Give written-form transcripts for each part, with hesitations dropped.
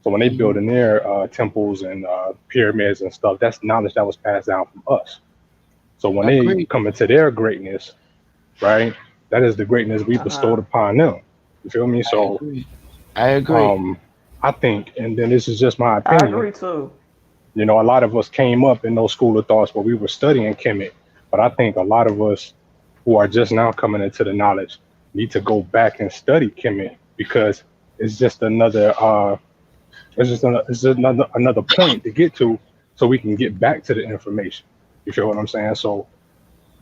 So when they building their temples and pyramids and stuff, that's knowledge that was passed down from us. So when I they agree. come into their greatness, right, that is the greatness we bestowed Uh-huh. upon them. You feel me? I So agree. I agree. um, I think, and then this is just my I opinion, agree too. you know, a lot of us came up in those school of thoughts where we were studying Kemet, but I think a lot of us who are just now coming into the knowledge need to go back and study Kemet because it's just another it's just another point to get to so we can get back to the information. You feel what I'm saying? So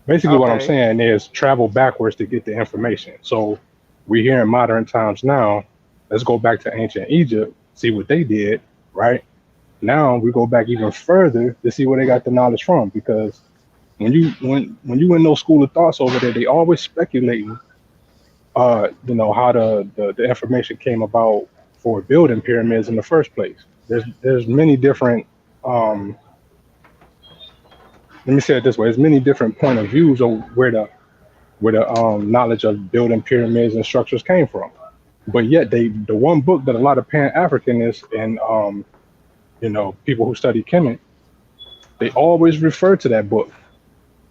basically what I'm Okay. saying is travel backwards to get the information. So we here in modern times now, let's go back to ancient Egypt, see what they did, right? Now we go back even further to see where they got the knowledge from because when you in those school of thoughts over there, they always speculating you know, how the information came about for building pyramids in the first place. There's many different um let me say it this way, there's many different point of views of where the knowledge of building pyramids and structures came from. But yet the one book that a lot of Pan Africanists and you know, people who study Kemet, they always refer to that book.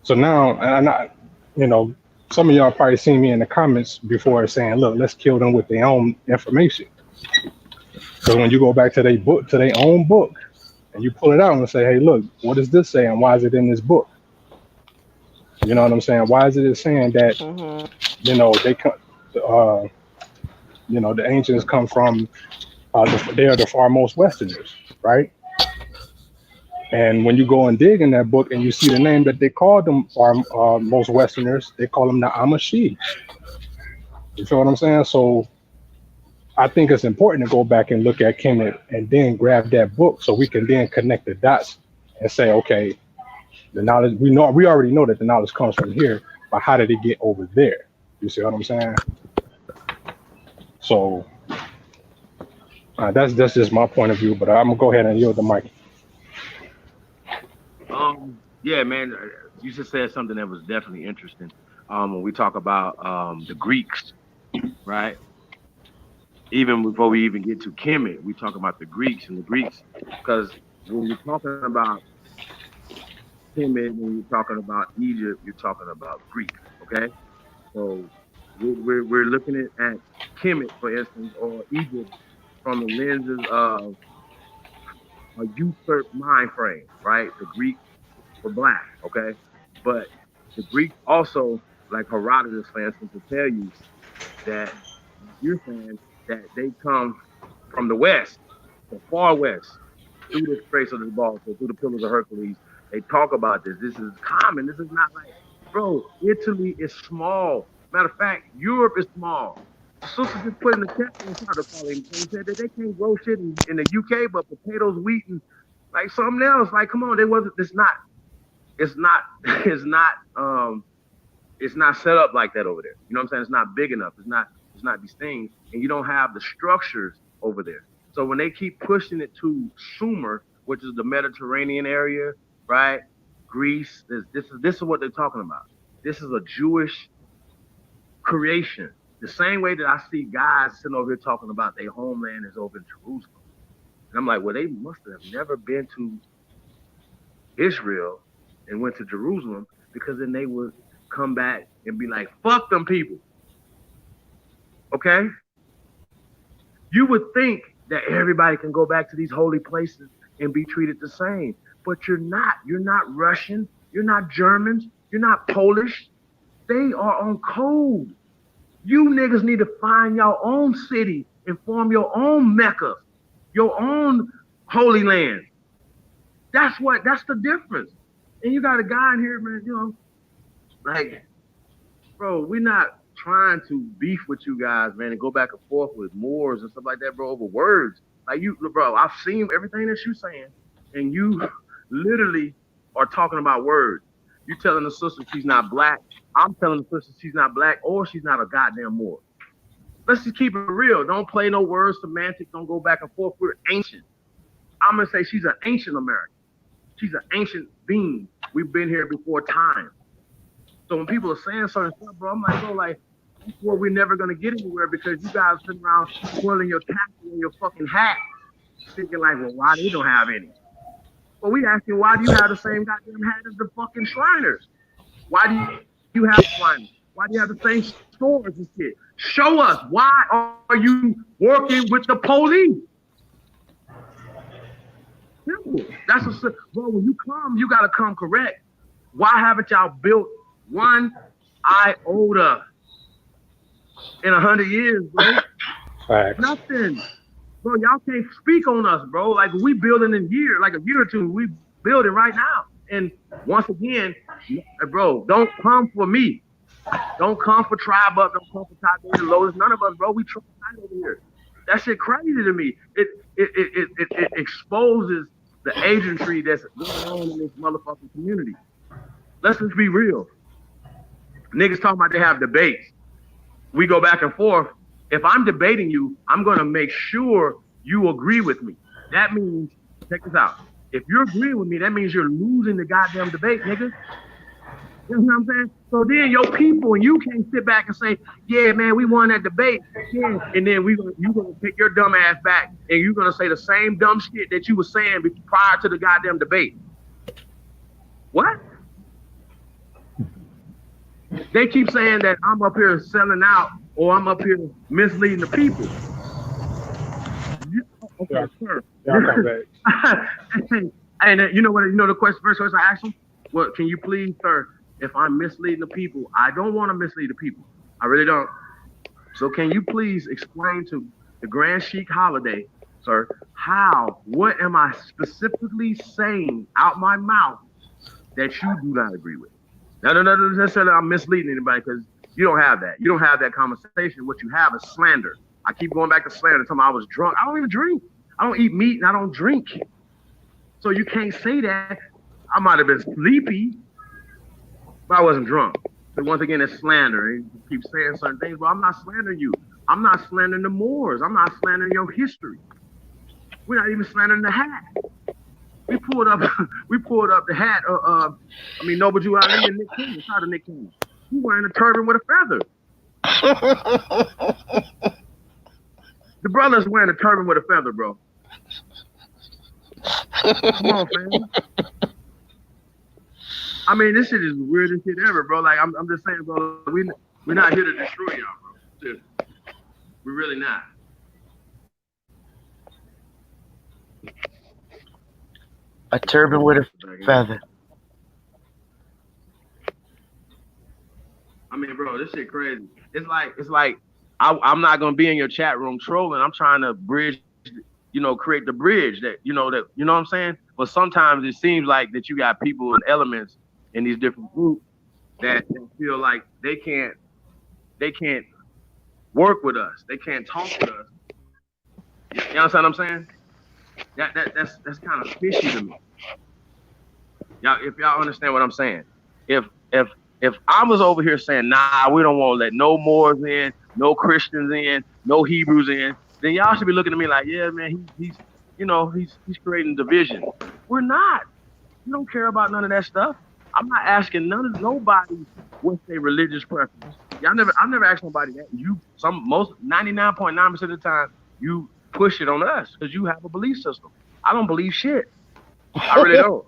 So now, and I, you know, some of y'all probably seen me in the comments before saying, "Look, let's kill them with their own information." Because when you go back to their book, to their own book, and you pull it out and say, "Hey, look, what does this say, and why is it in this book?" You know what I'm saying? Why is it saying that Mm-hmm. you know uh, you know, the ancients come from they are the foremost Westerners, right? And when you go and dig in that book and you see the name that they call them far most Westerners, they call them the Amashi. You feel what I'm saying? So I think it's important to go back and look at Kemet and then grab that book so we can then connect the dots and say, okay, the knowledge we already know that the knowledge comes from here, but how did it get over there? You see what I'm saying? So that's just my point of view, but I'm gonna go ahead and yield the mic. Yeah, man, you just said something that was definitely interesting. When we talk about the Greeks, right? Even before we even get to Kemet, we talk about the Greeks and the Greeks, because when you're talking about Kemet, when you're talking about Egypt, you're talking about Greek, okay? So we're looking at Kemet, for instance, or Egypt from the lenses of a usurped mind frame, right? The Greeks were black, okay? But the Greeks also, like Herodotus, for instance, will tell you that you're saying that they come from the west, the far west, through the Straits of the Baltic, through the Pillars of Hercules. They talk about this. This is common. This is not like, bro, Italy is small. Matter of fact, Europe is small. The sister just put in the chat room, sorry to call him, and said that they can't grow shit in the UK, but potatoes, wheat, and like something else. Like, come on, they wasn't. It's not. It's not. It's not set up like that over there. You know what I'm saying? It's not big enough. It's not. It's not these things, and you don't have the structures over there. So when they keep pushing it to Sumer, which is the Mediterranean area, right? Greece. This is what they're talking about. This is a Jewish creation. The same way that I see guys sitting over here talking about their homeland is over in Jerusalem, and I'm like, well, they must have never been to Israel and went to Jerusalem because then they would come back and be like, fuck them people. Okay? You would think that everybody can go back to these holy places and be treated the same, but you're not. You're not Russian. You're not Germans. You're not Polish. They are on code. You niggas need to find your own city and form your own Mecca, your own holy land. That's the difference. And you got a guy in here, man, like, bro, we're not trying to beef with you guys, man, and go back and forth with Moors and stuff like that, bro, over words. Like you, bro, I've seen everything that you're saying, and you literally are talking about words. You telling the sister she's not black. I'm telling the sister she's not black, or she's not a goddamn Moor. Let's just keep it real. Don't play no words, semantics. Don't go back and forth. We're ancient. I'm gonna say she's an ancient American. She's an ancient being. We've been here before time. So when people are saying certain stuff, bro, I'm like, bro, like, that's where we're never gonna get anywhere because you guys sitting around twirling your tassel in your fucking hat. thinking like, well, why they don't have any? Well, we asking, why do you have the same goddamn hat as the fucking Shriners? Why do you have Shriners? Why do you have the same stores and shit? Show us, why are you working with the police? Simple. That's a, bro, when you come, you gotta come correct. Why haven't y'all built one iota in 100 years, bro? Facts. Nothing. Bro, y'all can't speak on us, bro. Like we building in like a year or two, we building right now. And once again, bro, don't come for me. Don't come for Tribe Up, don't come for Top David Lotus. None of us, bro. We try over here. That shit crazy to me. It exposes the agentry that's going on in this motherfucking community. Let's just be real. Niggas talking about they have debates. We go back and forth. If I'm debating you, I'm going to make sure you agree with me. That means, check this out. If you're agreeing with me, that means you're losing the goddamn debate, nigga. You know what I'm saying? So then your people and you can't sit back and say, yeah, man, we won that debate. Yeah. And then you're going to take your dumb ass back and you're going to say the same dumb shit that you were saying prior to the goddamn debate. What? They keep saying that I'm up here selling out or I'm up here misleading the people. Okay, sir. And you know what? You know the first question I asked him? Well, can you please, sir, if I'm misleading the people, I don't want to mislead the people. I really don't. So can you please explain to the Grand Sheik Holiday, sir, what am I specifically saying out my mouth that you do not agree with? Now, no, necessarily I'm misleading anybody because you don't have that. You don't have that conversation. What you have is slander. I keep going back to slander. Telling me I was drunk. I don't even drink. I don't eat meat and I don't drink. So you can't say that. I might have been sleepy, but I wasn't drunk. But once again, it's slander. You keep saying certain things, but I'm not slandering you. I'm not slandering the Moors. I'm not slandering your history. We're not even slandering the hat. We pulled up the hat. Noble Jew Ali and Nick Cannon. Shout out to Nick Cannon. He wearing a turban with a feather. The brother's wearing a turban with a feather, bro. Come on, fam. I mean, this shit is the weirdest shit ever, bro. Like, I'm just saying, bro, we're not here to destroy y'all, bro. We're really not. A turban with a feather. I mean, bro, this shit crazy. It's like I'm not gonna be in your chat room trolling. I'm trying to bridge, create the bridge that you know what I'm saying. But sometimes it seems like that you got people and elements in these different groups that feel like they can't work with us. They can't talk with us. You understand what I'm saying? That's kind of fishy to me. Y'all, if y'all understand what I'm saying, if I was over here saying, nah, we don't want to let no Moors in, no Christians in, no Hebrews in, then y'all should be looking at me like, yeah, man, he's creating division. We're not. We don't care about none of that stuff. I'm not asking nobody what's their religious preference. I've never asked nobody that. 99.9% of the time, you push it on us because you have a belief system. I don't believe shit. I really don't.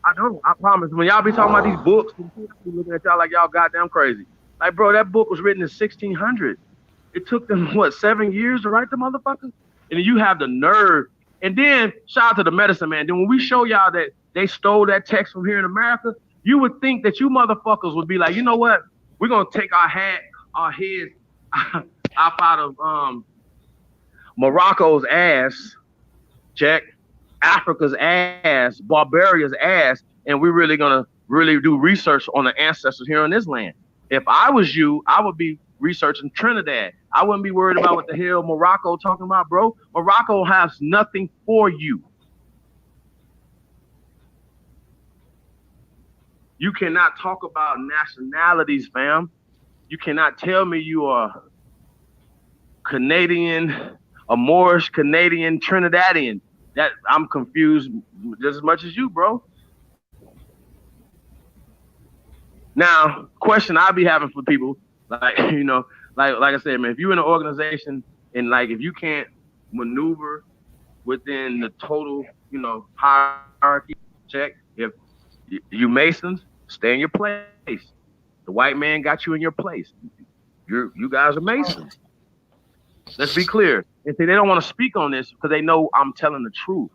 I don't. I promise. When y'all be talking about these books, I be looking at y'all like y'all goddamn crazy. Like, bro, that book was written in 1600. It took them, 7 years to write the motherfucker? And you have the nerve. And then, shout out to the medicine man. Then when we show y'all that they stole that text from here in America, you would think that you motherfuckers would be like, you know what? We're going to take our heads up out of Morocco's ass, check, Africa's ass, Barbaria's ass, and we're really going to do research on the ancestors here on this land. If I was you, I would be researching Trinidad. I wouldn't be worried about what the hell Morocco talking about, bro. Morocco has nothing for you. You cannot talk about nationalities, fam. You cannot tell me you are Canadian, a Moorish, Canadian, Trinidadian. That I'm confused just as much as you, bro. Now, question I'll be having for people, like I said, man, if you're in an organization and like if you can't maneuver within the total, hierarchy. Check. If you Masons, stay in your place. The white man got you in your place. You guys are Masons. Let's be clear. And see, they don't want to speak on this because they know I'm telling the truth.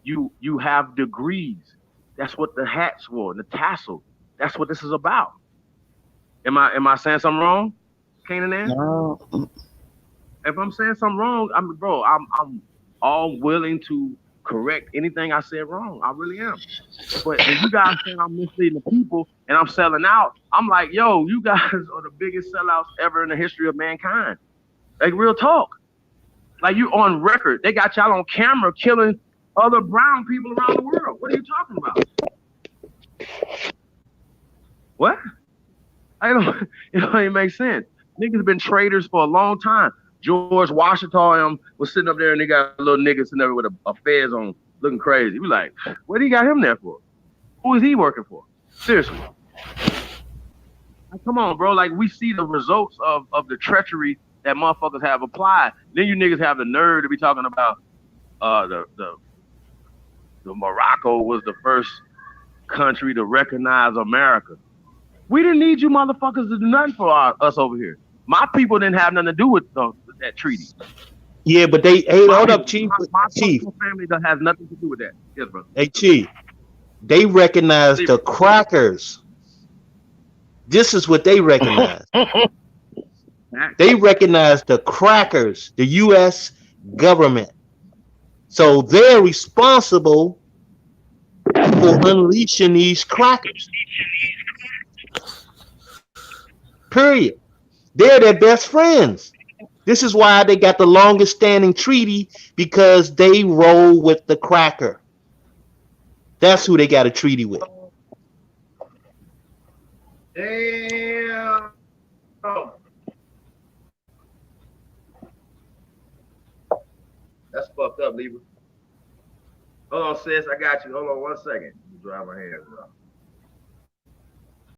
You have degrees. That's what the hat's for, the tassel. That's what this is about. Am I saying something wrong, Canaanland? No. If I'm saying something wrong, I'm all willing to correct anything I said wrong. I really am. But if you guys saying I'm misleading the people and I'm selling out, I'm like, yo, you guys are the biggest sellouts ever in the history of mankind. Like, real talk. Like, you on record. They got y'all on camera killing other brown people around the world. What are you talking about? What? It don't even make sense. Niggas been traitors for a long time. George Washington was sitting up there and they got a little nigga sitting there with a fez on looking crazy. We like, what do you got him there for? Who is he working for? Seriously. Like, come on, bro. Like, we see the results of the treachery that motherfuckers have applied. Then you niggas have the nerve to be talking about the Morocco was the first country to recognize America. We didn't need you motherfuckers to do nothing for us over here. My people didn't have nothing to do with that treaty. Yeah, but they, hey, hold up, Chief. My Chief. family has nothing to do with that. Yes, bro. Hey, Chief. They recognize the crackers. This is what they recognize. They recognize the crackers, the U.S. government. So they're responsible for unleashing these crackers. Period. They're their best friends. This is why they got the longest standing treaty, because they roll with the cracker. That's who they got a treaty with. Damn. Oh. That's fucked up, Libra. Hold on, sis. I got you. Hold on 1 second. Let me dry my hands out.